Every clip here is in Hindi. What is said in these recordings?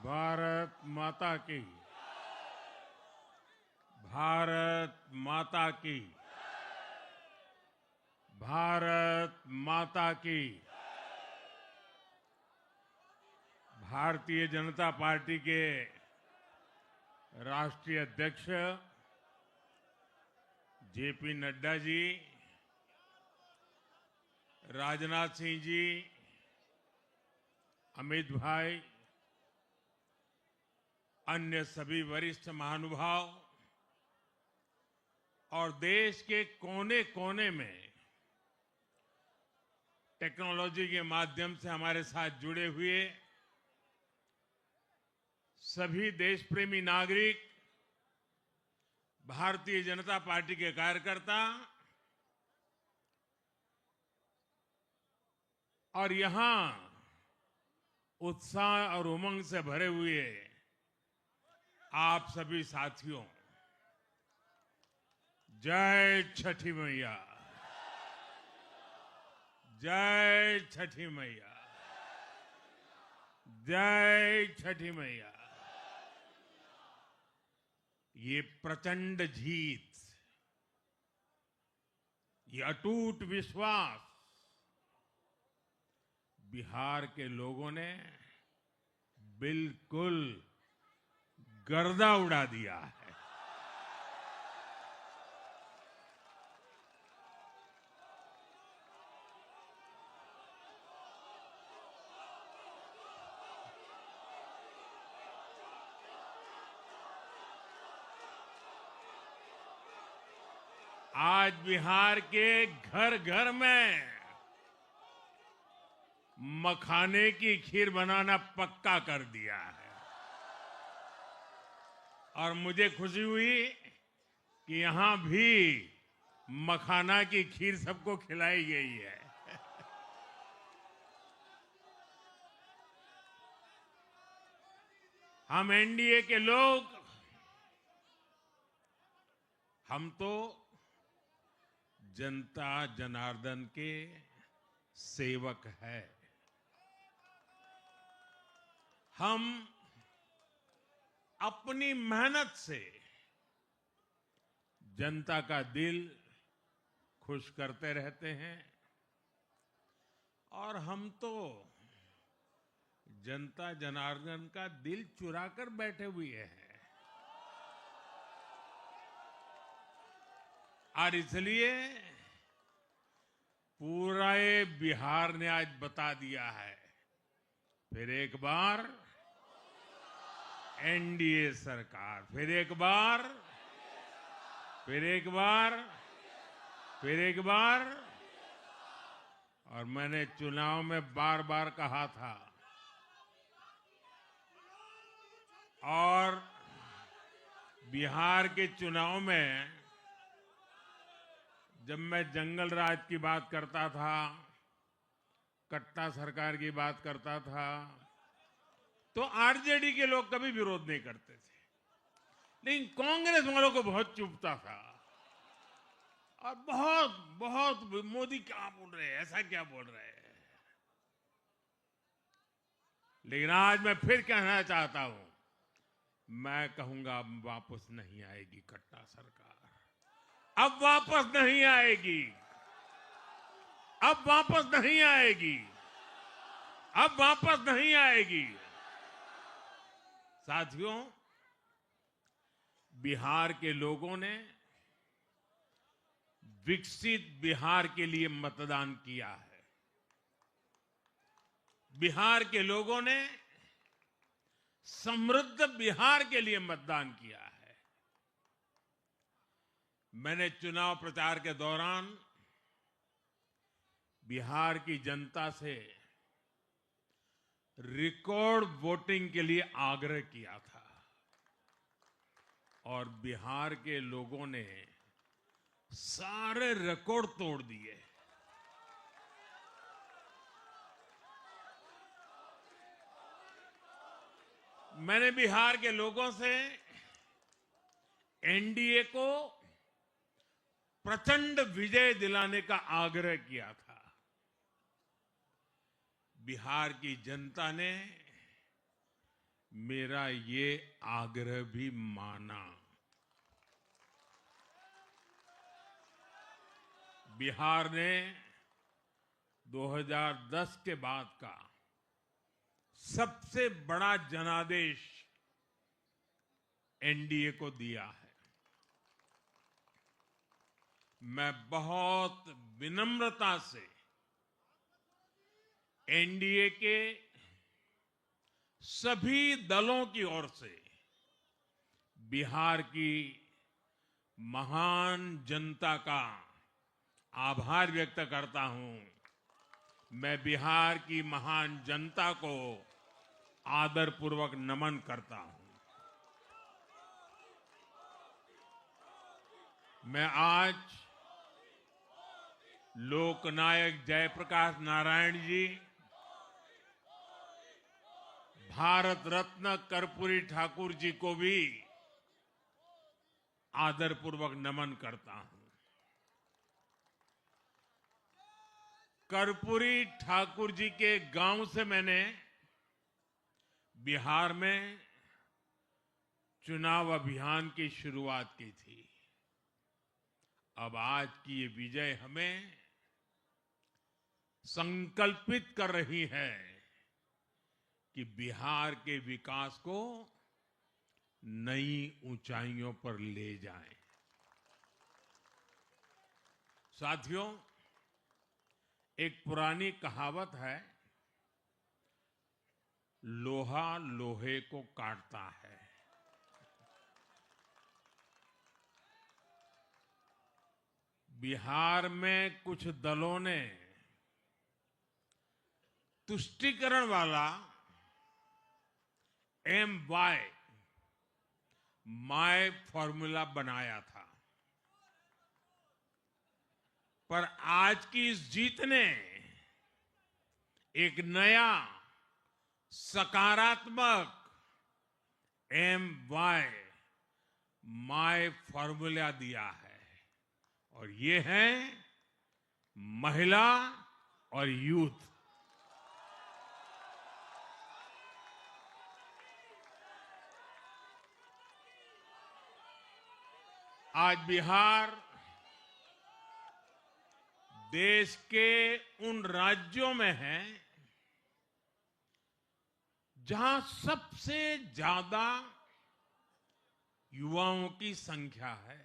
भारत माता की। भारत माता की। भारत माता की। भारतीय जनता पार्टी के राष्ट्रीय अध्यक्ष जेपी नड्डा जी, राजनाथ सिंह जी, अमित भाई, अन्य सभी वरिष्ठ महानुभाव और देश के कोने कोने में टेक्नोलॉजी के माध्यम से हमारे साथ जुड़े हुए सभी देश प्रेमी नागरिक, भारतीय जनता पार्टी के कार्यकर्ता और यहां उत्साह और उमंग से भरे हुए आप सभी साथियों, जय छठी मैया। जय छठी मैया। जय छठी मैया। ये प्रचंड जीत, ये अटूट विश्वास बिहार के लोगों ने बिल्कुल गर्दा उड़ा दिया है। आज बिहार के घर घर में मखाने की खीर बनाना पक्का कर दिया है और मुझे खुशी हुई कि यहां भी मखाना की खीर सबको खिलाई गई है। हम एनडीए के लोग, हम तो जनता जनार्दन के सेवक है। हम अपनी मेहनत से जनता का दिल खुश करते रहते हैं और हम तो जनता जनार्दन का दिल चुरा कर बैठे हुए हैं। और इसलिए पूरा ये बिहार ने आज बता दिया है, फिर एक बार एनडीए सरकार, फिर एक बार, फिर एक बार, फिर एक बार। और मैंने चुनाव में बार बार कहा था और बिहार के चुनाव में जब मैं जंगल राज की बात करता था, कट्टा सरकार की बात करता था, तो आरजेडी के लोग कभी विरोध नहीं करते थे, लेकिन कांग्रेस वालों को बहुत चुभता था और बहुत बहुत मोदी क्या बोल रहे हैं, ऐसा क्या बोल रहे हैं। लेकिन आज मैं फिर कहना चाहता हूं, मैं कहूंगा अब वापस नहीं आएगी कट्टा सरकार, अब वापस नहीं आएगी, अब वापस नहीं आएगी, अब वापस नहीं आएगी। साथियों, बिहार के लोगों ने विकसित बिहार के लिए मतदान किया है। बिहार के लोगों ने समृद्ध बिहार के लिए मतदान किया है। मैंने चुनाव प्रचार के दौरान बिहार की जनता से रिकॉर्ड वोटिंग के लिए आग्रह किया था और बिहार के लोगों ने सारे रिकॉर्ड तोड़ दिए। मैंने बिहार के लोगों से एनडीए को प्रचंड विजय दिलाने का आग्रह किया था। बिहार की जनता ने मेरा ये आग्रह भी माना। बिहार ने 2010 के बाद का सबसे बड़ा जनादेश एनडीए को दिया है। मैं बहुत विनम्रता से एनडीए के सभी दलों की ओर से बिहार की महान जनता का आभार व्यक्त करता हूं। मैं बिहार की महान जनता को आदरपूर्वक नमन करता हूं। मैं आज लोकनायक जयप्रकाश नारायण जी, भारत रत्न कर्पूरी ठाकुर जी को भी आदरपूर्वक नमन करता हूं। कर्पूरी ठाकुर जी के गांव से मैंने बिहार में चुनाव अभियान की शुरुआत की थी। अब आज की ये विजय हमें संकल्पित कर रही है कि बिहार के विकास को नई ऊंचाइयों पर ले जाएं। साथियों, एक पुरानी कहावत है, लोहा लोहे को काटता है। बिहार में कुछ दलों ने तुष्टीकरण वाला MY माय फॉर्मूला बनाया था, पर आज की इस जीत ने एक नया सकारात्मक MY माय फॉर्मूला दिया है, और ये है महिला और यूथ। आज बिहार देश के उन राज्यों में है जहां सबसे ज्यादा युवाओं की संख्या है,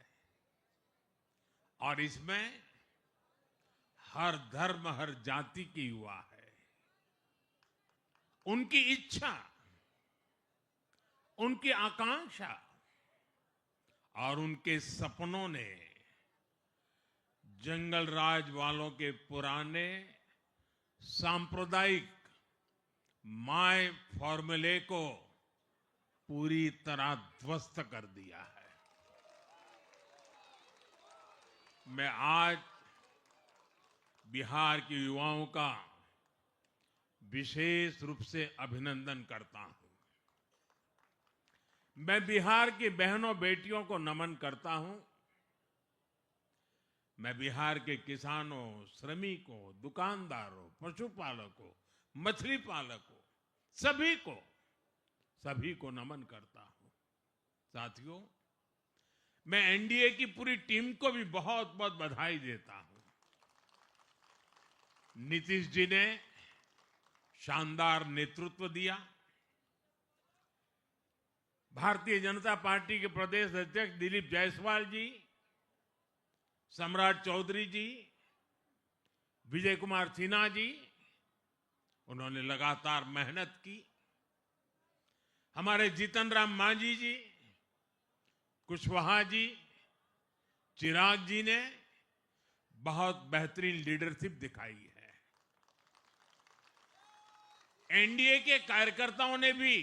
और इसमें हर धर्म हर जाति के युवा है। उनकी इच्छा, उनकी आकांक्षा और उनके सपनों ने जंगल राज वालों के पुराने सांप्रदायिक माय फॉर्मूले को पूरी तरह ध्वस्त कर दिया है। मैं आज बिहार के युवाओं का विशेष रूप से अभिनंदन करता हूं। मैं बिहार की बहनों बेटियों को नमन करता हूं। मैं बिहार के किसानों, श्रमिकों, दुकानदारों, पशुपालकों, मछली पालकों, सभी को नमन करता हूं। साथियों, मैं एनडीए की पूरी टीम को भी बहुत बहुत बधाई देता हूं। नीतीश जी ने शानदार नेतृत्व दिया। भारतीय जनता पार्टी के प्रदेश अध्यक्ष दिलीप जायसवाल जी, सम्राट चौधरी जी, विजय कुमार सिन्हा जी, उन्होंने लगातार मेहनत की। हमारे जीतन राम मांझी जी, कुशवाहा जी, चिराग जी ने बहुत बेहतरीन लीडरशिप दिखाई है। एनडीए के कार्यकर्ताओं ने भी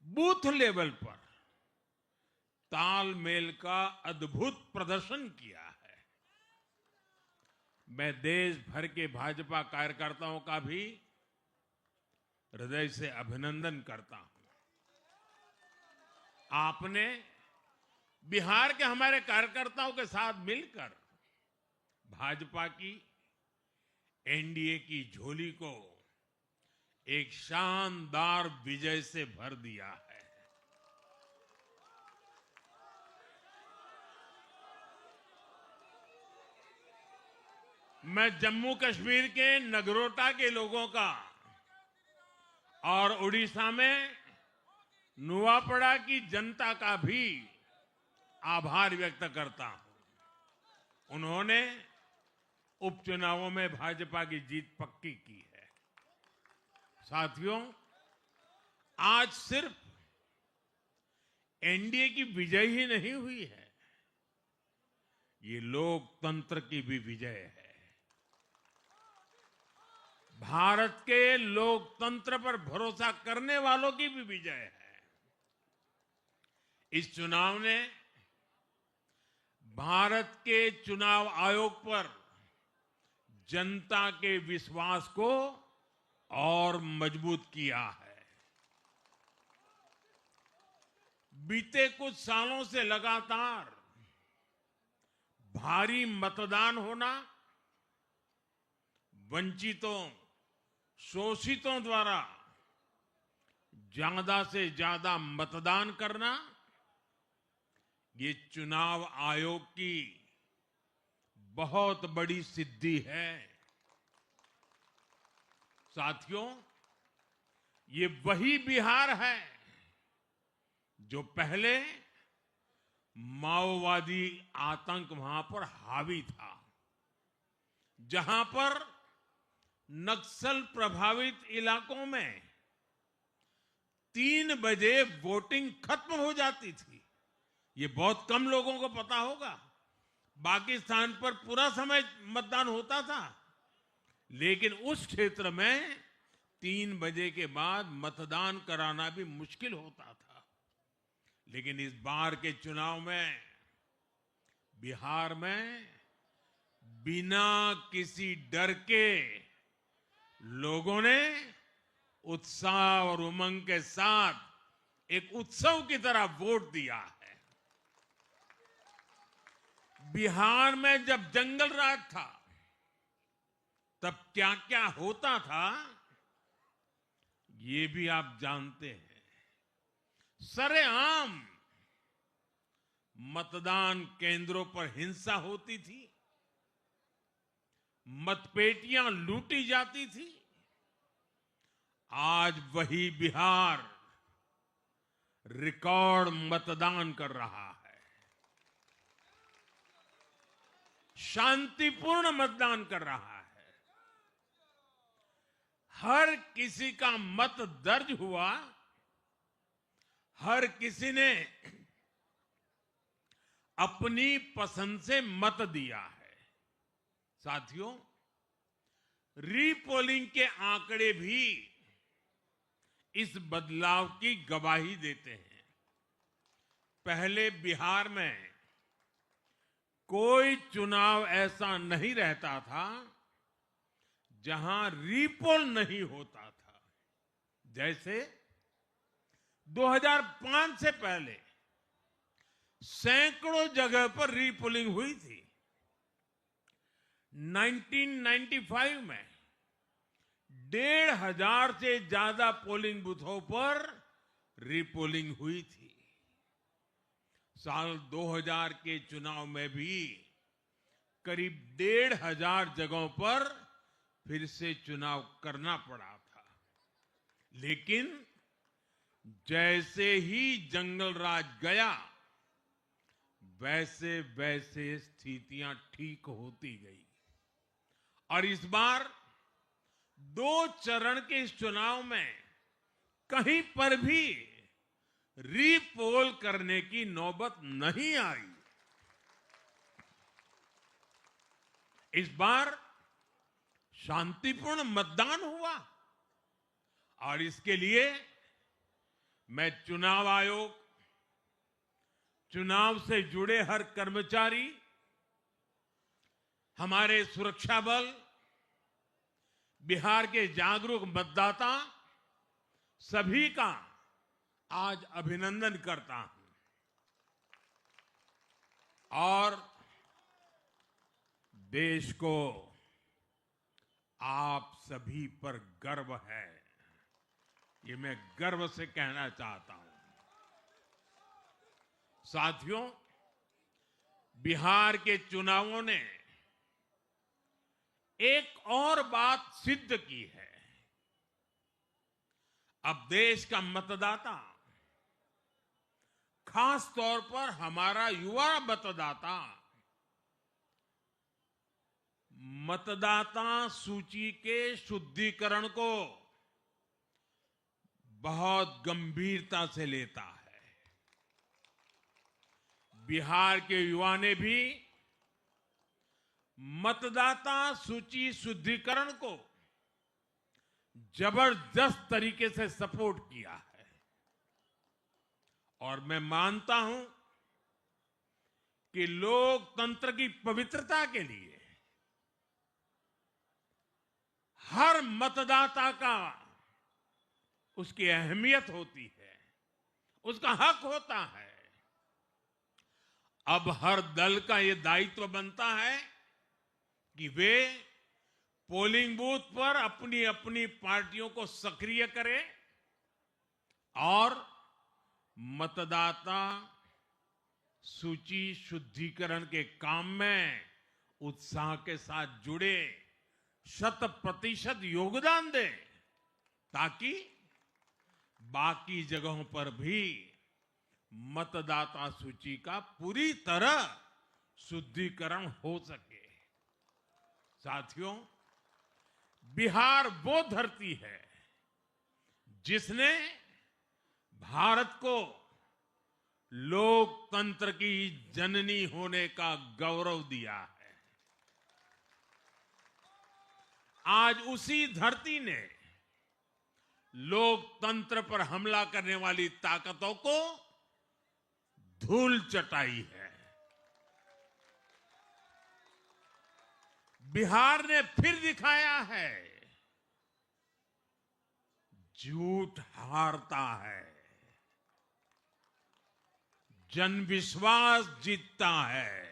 बूथ लेवल पर तालमेल का अद्भुत प्रदर्शन किया है। मैं देश भर के भाजपा कार्यकर्ताओं का भी हृदय से अभिनंदन करता हूं। आपने बिहार के हमारे कार्यकर्ताओं के साथ मिलकर भाजपा की एनडीए की झोली को एक शानदार विजय से भर दिया है। मैं जम्मू कश्मीर के नगरोटा के लोगों का और उड़ीसा में नुआपड़ा की जनता का भी आभार व्यक्त करता हूं। उन्होंने उपचुनावों में भाजपा की जीत पक्की की है। साथियों, आज सिर्फ एनडीए की विजय ही नहीं हुई है, ये लोकतंत्र की भी विजय है। भारत के लोकतंत्र पर भरोसा करने वालों की भी विजय है। इस चुनाव ने भारत के चुनाव आयोग पर जनता के विश्वास को और मजबूत किया है। बीते कुछ सालों से लगातार भारी मतदान होना, वंचितों, शोषितों द्वारा ज्यादा से ज्यादा मतदान करना, ये चुनाव आयोग की बहुत बड़ी सिद्धि है। साथियों, ये वही बिहार है जो पहले माओवादी आतंक वहां पर हावी था, जहां पर नक्सल प्रभावित इलाकों में 3 बजे वोटिंग खत्म हो जाती थी। ये बहुत कम लोगों को पता होगा। बाकी स्थान पर पूरा समय मतदान होता था, लेकिन उस क्षेत्र में 3 बजे के बाद मतदान कराना भी मुश्किल होता था। लेकिन इस बार के चुनाव में बिहार में बिना किसी डर के लोगों ने उत्साह और उमंग के साथ एक उत्सव की तरह वोट दिया है। बिहार में जब जंगल राज था, तब क्या क्या होता था, ये भी आप जानते हैं। सरेआम मतदान केंद्रों पर हिंसा होती थी, मतपेटियां लूटी जाती थी। आज वही बिहार रिकॉर्ड मतदान कर रहा है। शांतिपूर्ण मतदान कर रहा है। हर किसी का मत दर्ज हुआ, हर किसी ने अपनी पसंद से मत दिया है। साथियों, रीपोलिंग के आंकड़े भी इस बदलाव की गवाही देते हैं। पहले बिहार में कोई चुनाव ऐसा नहीं रहता था जहां रीपोल नहीं होता था। जैसे 2005 से पहले सैकड़ों जगह पर रीपोलिंग हुई थी। 1995 में 1,500 से ज्यादा पोलिंग बूथों पर रीपोलिंग हुई थी। साल 2000 के चुनाव में भी करीब 1,500 जगहों पर फिर से चुनाव करना पड़ा था। लेकिन जैसे ही जंगल राज गया, वैसे वैसे स्थितियां ठीक होती गई। और इस बार 2 चरण के इस चुनाव में कहीं पर भी रीपोल करने की नौबत नहीं आई। इस बार शांतिपूर्ण मतदान हुआ और इसके लिए मैं चुनाव आयोग, चुनाव से जुड़े हर कर्मचारी, हमारे सुरक्षा बल, बिहार के जागरूक मतदाता, सभी का आज अभिनंदन करता हूं। और देश को आप सभी पर गर्व है। ये मैं गर्व से कहना चाहता हूं। साथियों, बिहार के चुनावों ने एक और बात सिद्ध की है। अब देश का मतदाता, खास तौर पर हमारा युवा मतदाता, मतदाता सूची के शुद्धिकरण को बहुत गंभीरता से लेता है। बिहार के युवा ने भी मतदाता सूची शुद्धिकरण को जबरदस्त तरीके से सपोर्ट किया है और मैं मानता हूं कि लोकतंत्र की पवित्रता के लिए हर मतदाता का उसकी अहमियत होती है, उसका हक होता है। अब हर दल का यह दायित्व बनता है कि वे पोलिंग बूथ पर अपनी अपनी पार्टियों को सक्रिय करें और मतदाता सूची शुद्धिकरण के काम में उत्साह के साथ जुड़े, 100% योगदान दें, ताकि बाकी जगहों पर भी मतदाता सूची का पूरी तरह शुद्धिकरण हो सके। साथियों, बिहार वो धरती है जिसने भारत को लोकतंत्र की जननी होने का गौरव दिया है। आज उसी धरती ने लोकतंत्र पर हमला करने वाली ताकतों को धूल चटाई है। बिहार ने फिर दिखाया है, झूठ हारता है, जन विश्वास जीतता है।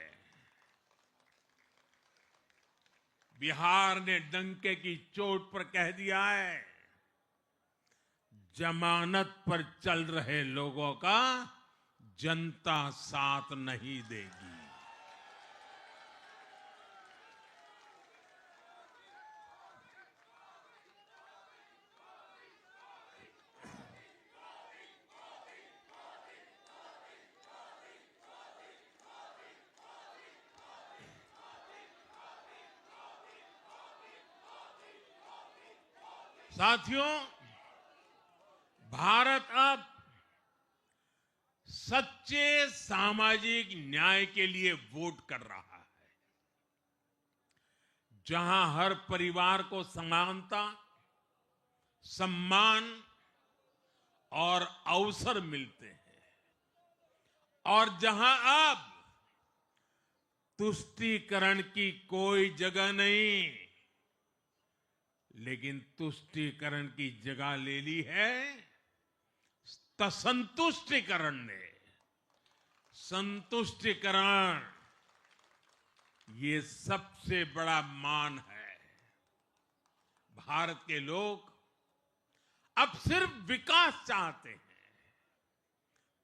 बिहार ने डंके की चोट पर कह दिया है, जमानत पर चल रहे लोगों का जनता साथ नहीं देगी। साथियों, भारत अब सच्चे सामाजिक न्याय के लिए वोट कर रहा है, जहां हर परिवार को समानता, सम्मान और अवसर मिलते हैं और जहां अब तुष्टीकरण की कोई जगह नहीं, लेकिन तुष्टीकरण की जगह ले ली है संतुष्टीकरण ने। संतुष्टीकरण ये सबसे बड़ा मान है। भारत के लोग अब सिर्फ विकास चाहते हैं,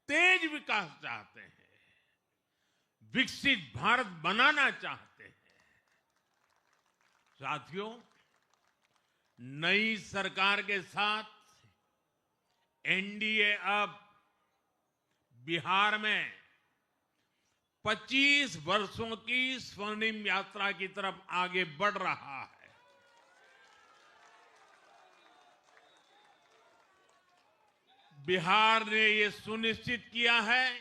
तेज विकास चाहते हैं, विकसित भारत बनाना चाहते हैं। साथियों, नई सरकार के साथ एनडीए अब बिहार में 25 वर्षों की स्वर्णिम यात्रा की तरफ आगे बढ़ रहा है। बिहार ने ये सुनिश्चित किया है,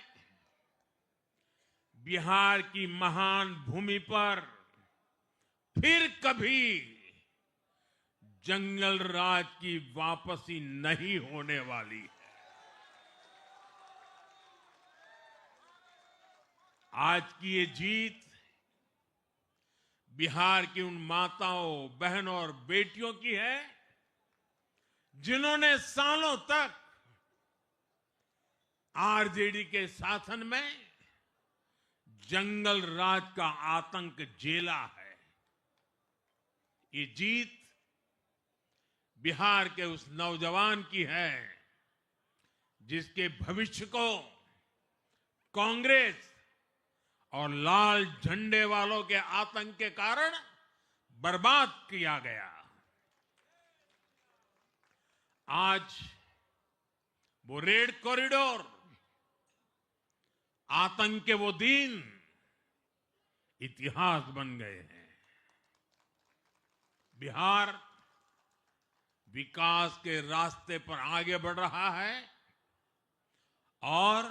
बिहार की महान भूमि पर फिर कभी जंगल राज की वापसी नहीं होने वाली है। आज की ये जीत बिहार की उन माताओं, बहनों और बेटियों की है जिन्होंने सालों तक आरजेडी के शासन में जंगल राज का आतंक झेला है। ये जीत बिहार के उस नौजवान की है जिसके भविष्य को कांग्रेस और लाल झंडे वालों के आतंक के कारण बर्बाद किया गया। आज वो रेड कॉरिडोर, आतंक के वो दिन इतिहास बन गए हैं। बिहार विकास के रास्ते पर आगे बढ़ रहा है और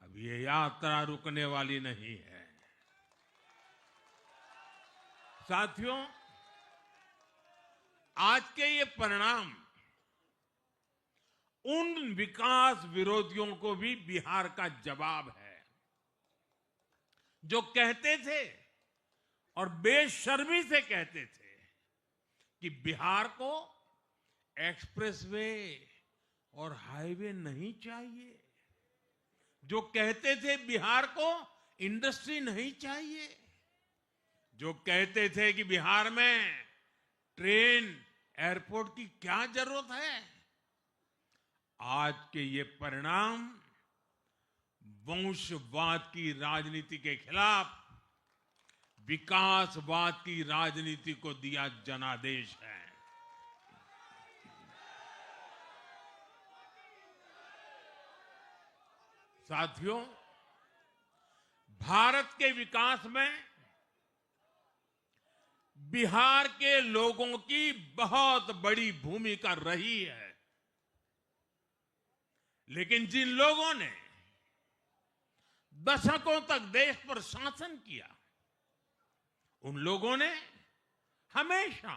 अब ये यात्रा रुकने वाली नहीं है। साथियों, आज के ये परिणाम उन विकास विरोधियों को भी बिहार का जवाब है जो कहते थे और बेशर्मी से कहते थे कि बिहार को एक्सप्रेसवे और हाईवे नहीं चाहिए, जो कहते थे बिहार को इंडस्ट्री नहीं चाहिए, जो कहते थे कि बिहार में ट्रेन एयरपोर्ट की क्या जरूरत है। आज के ये परिणाम वंशवाद की राजनीति के खिलाफ विकासवाद की राजनीति को दिया जनादेश है। साथियों, भारत के विकास में बिहार के लोगों की बहुत बड़ी भूमिका रही है, लेकिन जिन लोगों ने दशकों तक देश पर शासन किया, उन लोगों ने हमेशा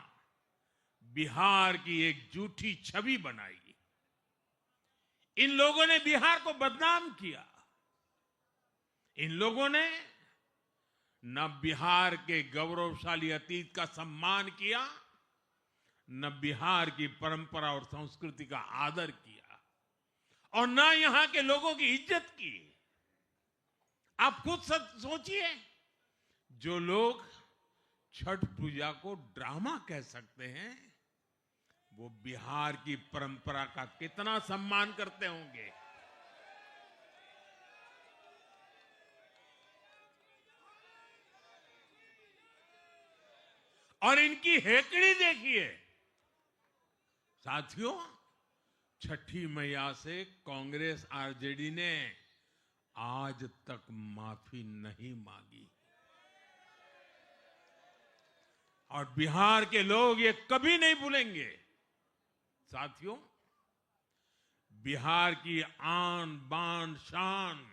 बिहार की एक झूठी छवि बनाई। इन लोगों ने बिहार को बदनाम किया। इन लोगों ने न बिहार के गौरवशाली अतीत का सम्मान किया, न बिहार की परंपरा और संस्कृति का आदर किया, और न यहां के लोगों की इज्जत की। आप खुद सोचिए, जो लोग छठ पूजा को ड्रामा कह सकते हैं, वो बिहार की परंपरा का कितना सम्मान करते होंगे। और इनकी हेकड़ी देखिए। साथियों, छठी मैया से कांग्रेस आरजेडी ने आज तक माफी नहीं मांगी, और बिहार के लोग ये कभी नहीं भूलेंगे। साथियों, बिहार की आन बान शान,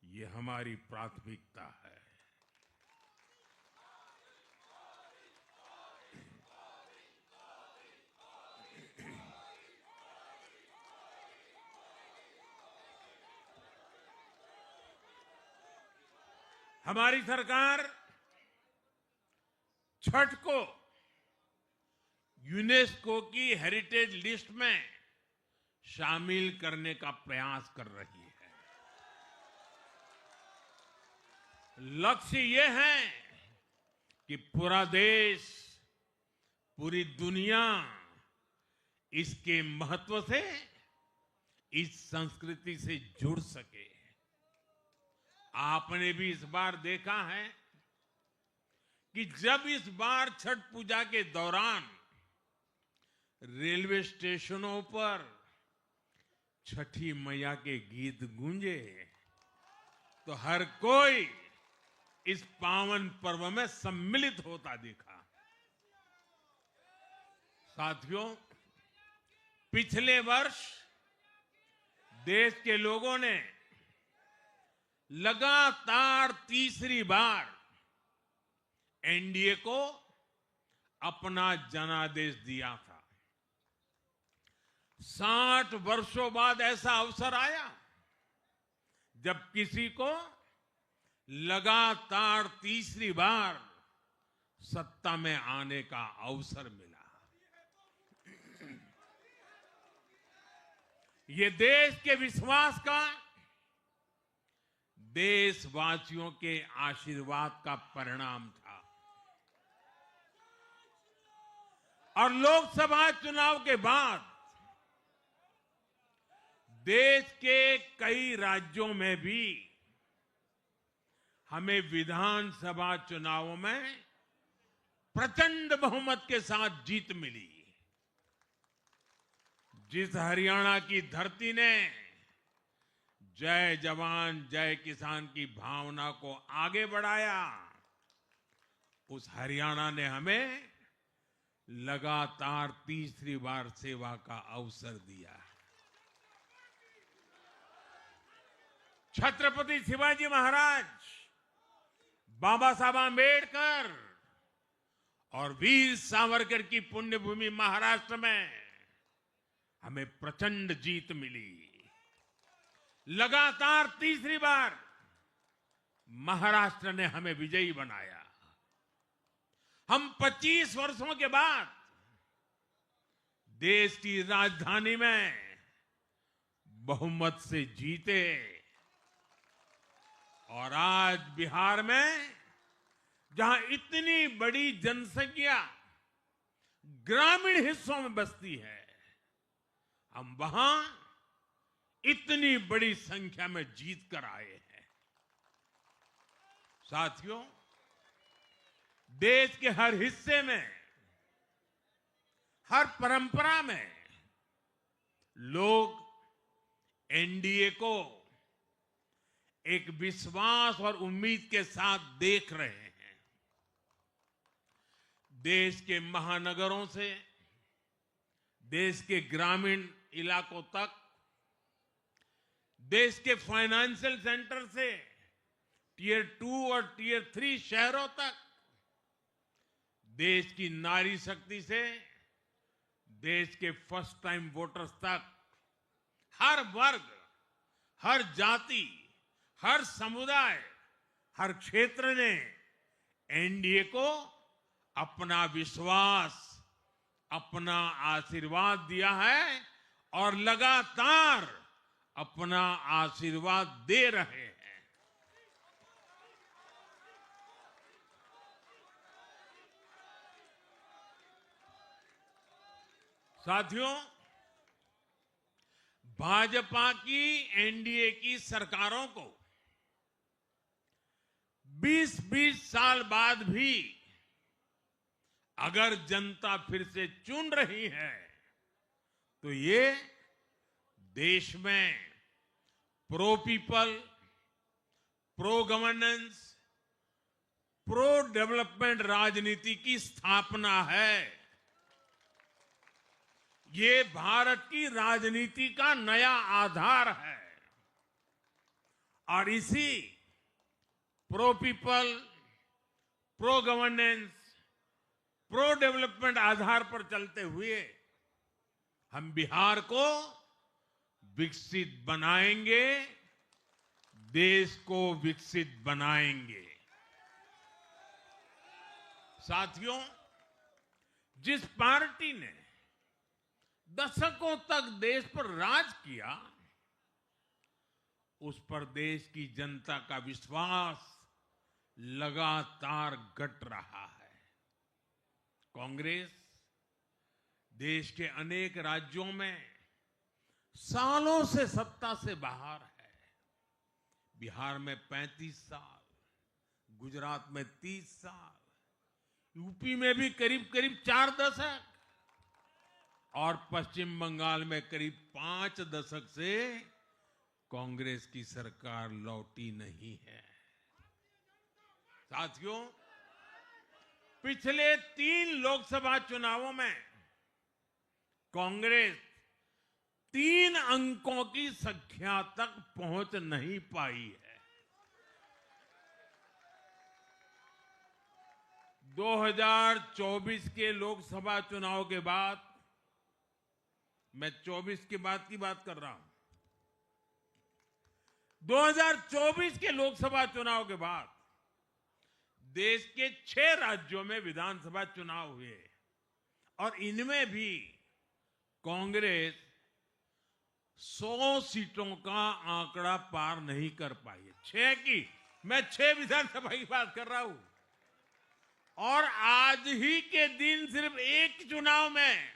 ये हमारी प्राथमिकता है। हमारी सरकार छठ को यूनेस्को की हेरिटेज लिस्ट में शामिल करने का प्रयास कर रही है। लक्ष्य ये है कि पूरा देश, पूरी दुनिया इसके महत्व से, इस संस्कृति से जुड़ सके। आपने भी इस बार देखा है कि जब इस बार छठ पूजा के दौरान रेलवे स्टेशनों पर छठी मैया के गीत गूंजे, तो हर कोई इस पावन पर्व में सम्मिलित होता दिखा। साथियों, पिछले वर्ष देश के लोगों ने लगातार तीसरी बार एनडीए को अपना जनादेश दिया था। 60 वर्षों बाद ऐसा अवसर आया जब किसी को लगातार तीसरी बार सत्ता में आने का अवसर मिला। ये देश के विश्वास का, देशवासियों के आशीर्वाद का परिणाम था। और लोकसभा चुनाव के बाद देश के कई राज्यों में भी हमें विधानसभा चुनावों में प्रचंड बहुमत के साथ जीत मिली। जिस हरियाणा की धरती ने जय जवान जय किसान की भावना को आगे बढ़ाया, उस हरियाणा ने हमें लगातार तीसरी बार सेवा का अवसर दिया। छत्रपति शिवाजी महाराज, बाबा साहब आंबेडकर और वीर सावरकर की पुण्यभूमि महाराष्ट्र में हमें प्रचंड जीत मिली। लगातार तीसरी बार महाराष्ट्र ने हमें विजयी बनाया। हम 25 वर्षों के बाद देश की राजधानी में बहुमत से जीते और आज बिहार में जहां इतनी बड़ी जनसंख्या ग्रामीण हिस्सों में बसती है, हम वहां इतनी बड़ी संख्या में जीत कर आए हैं। साथियों, देश के हर हिस्से में, हर परंपरा में लोग एनडीए को एक विश्वास और उम्मीद के साथ देख रहे हैं। देश के महानगरों से देश के ग्रामीण इलाकों तक, देश के फाइनेंशियल सेंटर से टियर 2 और टियर 3 शहरों तक, देश की नारी शक्ति से देश के फर्स्ट टाइम वोटर्स तक, हर वर्ग, हर जाति, हर समुदाय, हर क्षेत्र ने एनडीए को अपना विश्वास, अपना आशीर्वाद दिया है और लगातार अपना आशीर्वाद दे रहे हैं। साथियों, भाजपा की एनडीए की सरकारों को 20-20 साल बाद भी अगर जनता फिर से चुन रही है तो ये देश में pro people, pro governance, pro development राजनीति की स्थापना है। ये भारत की राजनीति का नया आधार है और इसी pro people, pro governance, pro development आधार पर चलते हुए हम बिहार को विकसित बनाएंगे, देश को विकसित बनाएंगे। साथियों, जिस पार्टी ने दशकों तक देश पर राज किया, उस पर देश की जनता का विश्वास लगातार घट रहा है। कांग्रेस देश के अनेक राज्यों में सालों से सत्ता से बाहर है। बिहार में 35 साल, गुजरात में 30 साल, यूपी में भी करीब करीब 4 दशक और पश्चिम बंगाल में करीब 5 दशक से कांग्रेस की सरकार लौटी नहीं है। साथियों, पिछले 3 लोकसभा चुनावों में कांग्रेस 3 अंकों की संख्या तक पहुंच नहीं पाई है। 2024 के लोकसभा चुनाव के बाद, मैं 24 के बाद की बात कर रहा हूं, 2024 के लोकसभा चुनाव के बाद देश के 6 राज्यों में विधानसभा चुनाव हुए और इनमें भी कांग्रेस 100 सीटों का आंकड़ा पार नहीं कर पाई है। 6 की, मैं 6 विधानसभा की बात कर रहा हूं। और आज ही के दिन सिर्फ एक चुनाव में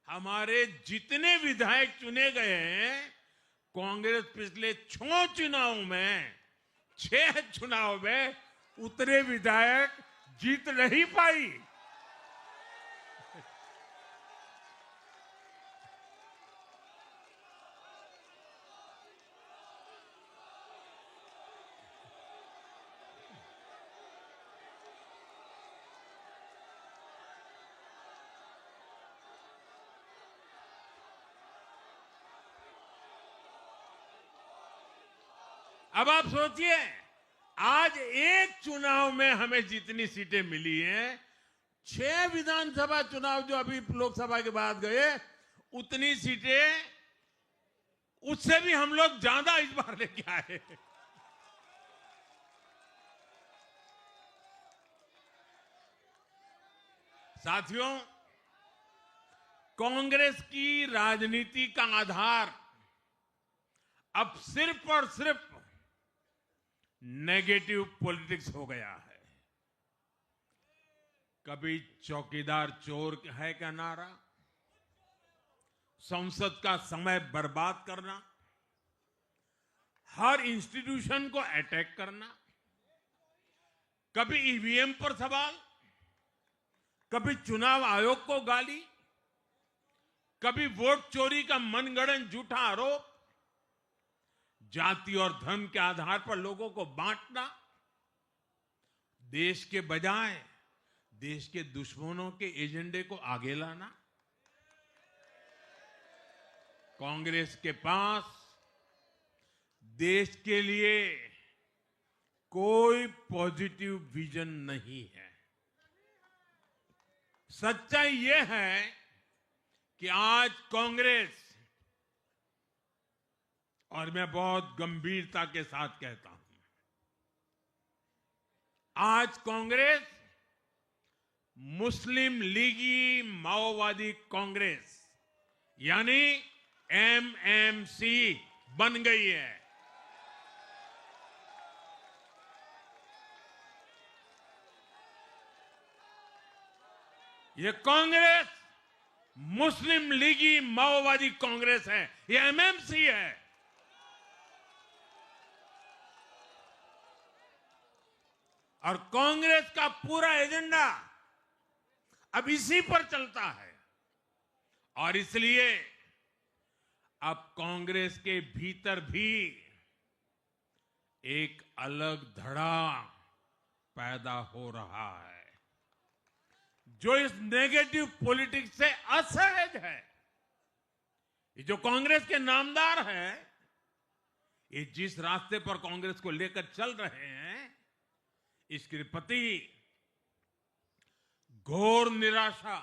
हमारे जितने विधायक चुने गए हैं, कांग्रेस पिछले 6 चुनाव में 6 चुनाव में उतने विधायक जीत नहीं पाई। अब आप सोचिए, आज एक चुनाव में हमें जितनी सीटें मिली हैं, 6 विधानसभा चुनाव जो अभी लोकसभा के बाद गए, उतनी सीटें उससे भी हम लोग ज्यादा इस बार लेके आए। साथियों, कांग्रेस की राजनीति का आधार अब सिर्फ और सिर्फ नेगेटिव पॉलिटिक्स हो गया है। कभी चौकीदार चोर है का नारा, संसद का समय बर्बाद करना, हर इंस्टीट्यूशन को अटैक करना, कभी ईवीएम पर सवाल, कभी चुनाव आयोग को गाली, कभी वोट चोरी का मनगढ़ंत झूठा आरोप, जाति और धर्म के आधार पर लोगों को बांटना, देश के बजाय देश के दुश्मनों के एजेंडे को आगे लाना। कांग्रेस के पास देश के लिए कोई पॉजिटिव विजन नहीं है। सच्चाई यह है कि आज कांग्रेस, और मैं बहुत गंभीरता के साथ कहता हूं, आज कांग्रेस मुस्लिम लीगी माओवादी कांग्रेस यानी एमएमसी बन गई है। ये कांग्रेस मुस्लिम लीगी माओवादी कांग्रेस है, ये एमएमसी है। और कांग्रेस का पूरा एजेंडा अब इसी पर चलता है। और इसलिए अब कांग्रेस के भीतर भी एक अलग धड़ा पैदा हो रहा है, जो इस नेगेटिव पॉलिटिक्स से असहज है। ये जो कांग्रेस के नामदार हैं, ये जिस रास्ते पर कांग्रेस को लेकर चल रहे हैं, इसके प्रति घोर निराशा,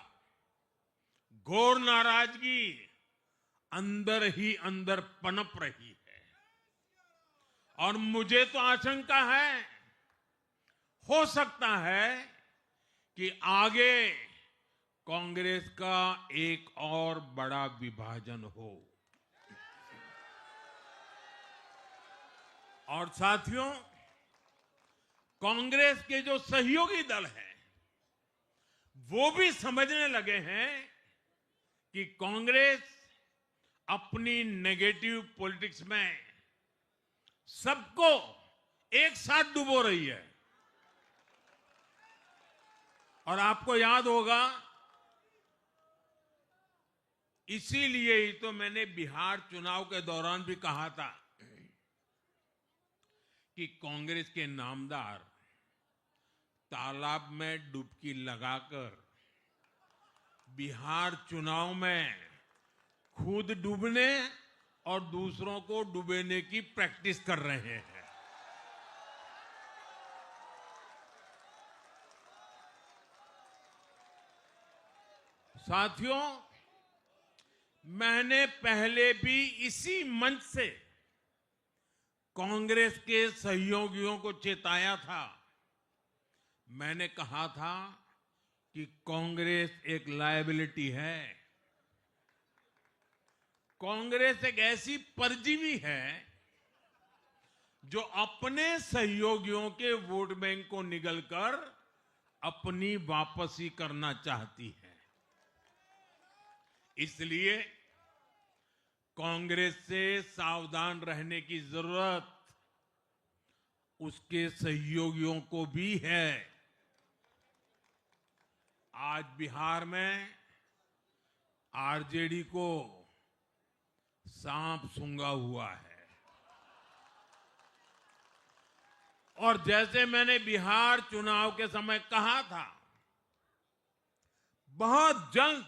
घोर नाराजगी अंदर ही अंदर पनप रही है। और मुझे तो आशंका है, हो सकता है कि आगे कांग्रेस का एक और बड़ा विभाजन हो। और साथियों, कांग्रेस के जो सहयोगी दल हैं, वो भी समझने लगे हैं कि कांग्रेस अपनी नेगेटिव पॉलिटिक्स में सबको एक साथ डुबो रही है। और आपको याद होगा, इसीलिए ही तो मैंने बिहार चुनाव के दौरान भी कहा था कि कांग्रेस के नामदार तालाब में डुबकी लगाकर बिहार चुनाव में खुद डूबने और दूसरों को डुबोने की प्रैक्टिस कर रहे हैं। साथियों, मैंने पहले भी इसी मंच से कांग्रेस के सहयोगियों को चेताया था। मैंने कहा था कि कांग्रेस एक लायबिलिटी है, कांग्रेस एक ऐसी परजीवी है जो अपने सहयोगियों के वोट बैंक को निगलकर अपनी वापसी करना चाहती है। इसलिए कांग्रेस से सावधान रहने की जरूरत उसके सहयोगियों को भी है। आज बिहार में आरजेडी को सांप सूंघा हुआ है और जैसे मैंने बिहार चुनाव के समय कहा था, बहुत जल्द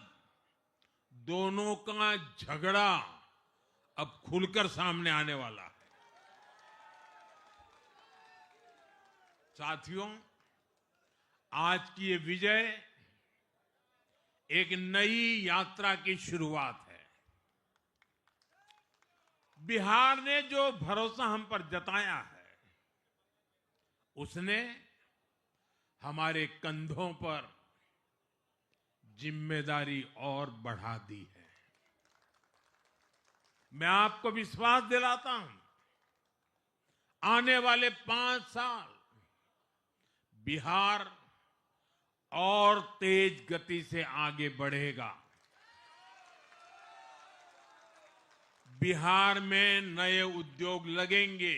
दोनों का झगड़ा अब खुलकर सामने आने वाला है। साथियों, आज की ये विजय एक नई यात्रा की शुरुआत है। बिहार ने जो भरोसा हम पर जताया है, उसने हमारे कंधों पर जिम्मेदारी और बढ़ा दी है। मैं आपको विश्वास दिलाता हूं, आने वाले 5 साल बिहार और तेज गति से आगे बढ़ेगा। बिहार में नए उद्योग लगेंगे।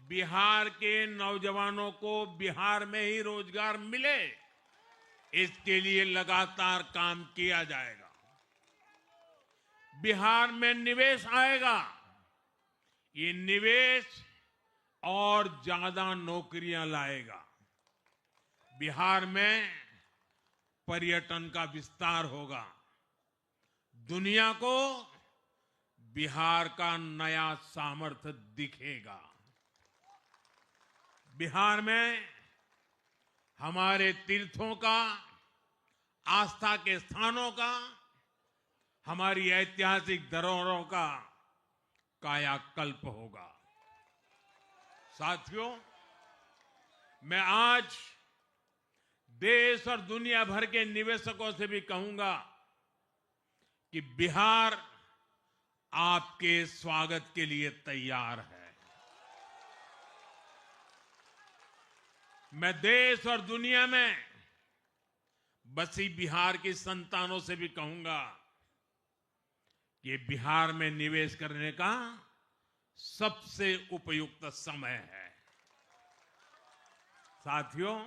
बिहार के नौजवानों को बिहार में ही रोजगार मिले, इसके लिए लगातार काम किया जाएगा। बिहार में निवेश आएगा। ये निवेश और ज्यादा नौकरियां लाएगा। बिहार में पर्यटन का विस्तार होगा। दुनिया को बिहार का नया सामर्थ्य दिखेगा। बिहार में हमारे तीर्थों का, आस्था के स्थानों का, हमारी ऐतिहासिक धरोहरों का कायाकल्प होगा। साथियों, मैं आज देश और दुनिया भर के निवेशकों से भी कहूंगा कि बिहार आपके स्वागत के लिए तैयार है। मैं देश और दुनिया में बसी बिहार की संतानों से भी कहूंगा कि बिहार में निवेश करने का सबसे उपयुक्त समय है। साथियों,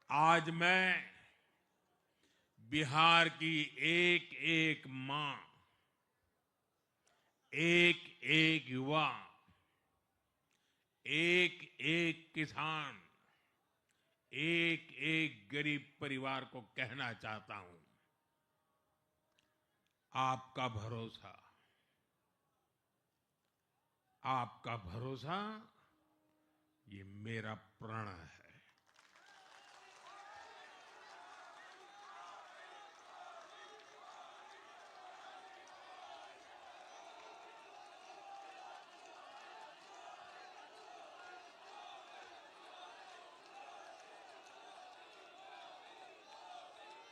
आज मैं बिहार की एक एक मां, एक एक युवा, एक एक किसान, एक एक गरीब परिवार को कहना चाहता हूं, आपका भरोसा, आपका भरोसा ये मेरा प्रण है।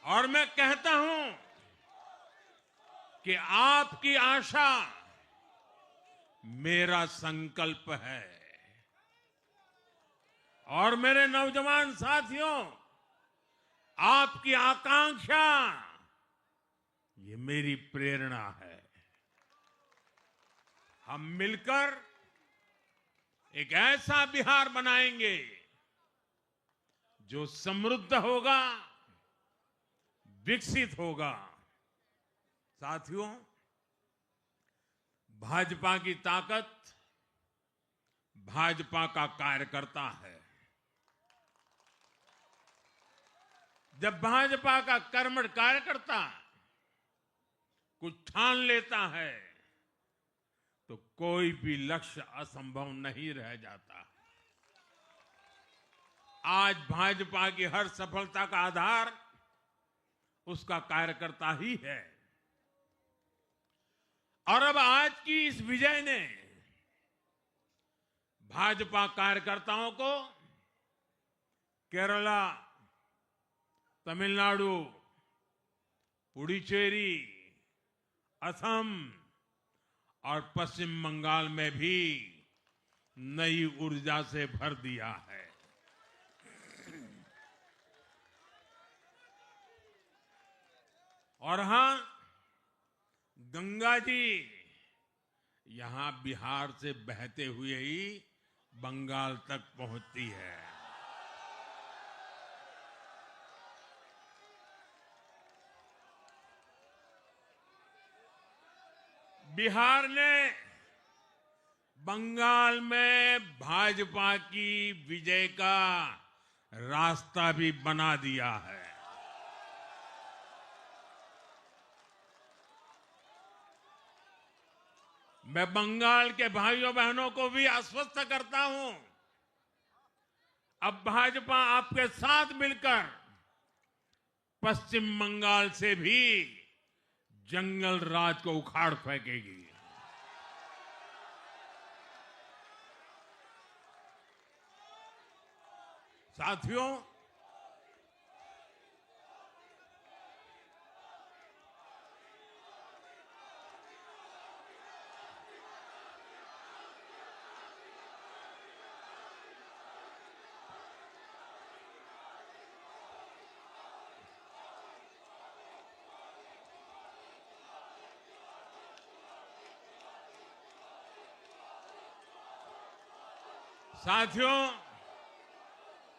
और मैं कहता हूं कि आपकी आशा मेरा संकल्प है। और मेरे नौजवान साथियों, आपकी आकांक्षा ये मेरी प्रेरणा है। हम मिलकर एक ऐसा बिहार बनाएंगे जो समृद्ध होगा, विकसित होगा। साथियों, भाजपा की ताकत भाजपा का कार्यकर्ता है। जब भाजपा का कर्मठ कार्यकर्ता कुछ ठान लेता है तो कोई भी लक्ष्य असंभव नहीं रह जाता। आज भाजपा की हर सफलता का आधार उसका कार्यकर्ता ही है। और अब आज की इस विजय ने भाजपा कार्यकर्ताओं को केरला, तमिलनाडु, पुडुचेरी, असम और पश्चिम बंगाल में भी नई ऊर्जा से भर दिया है। और हां, गंगा जी यहां बिहार से बहते हुए ही बंगाल तक पहुंचती है। बिहार ने बंगाल में भाजपा की विजय का रास्ता भी बना दिया है। मैं बंगाल के भाइयों बहनों को भी आश्वस्त करता हूं, अब भाजपा आपके साथ मिलकर पश्चिम बंगाल से भी जंगल राज को उखाड़ फेंकेगी। साथियों,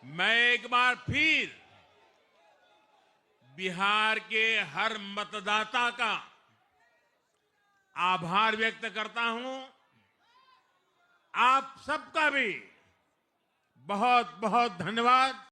मैं एक बार फिर बिहार के हर मतदाता का आभार व्यक्त करता हूं। आप सबका भी बहुत बहुत धन्यवाद।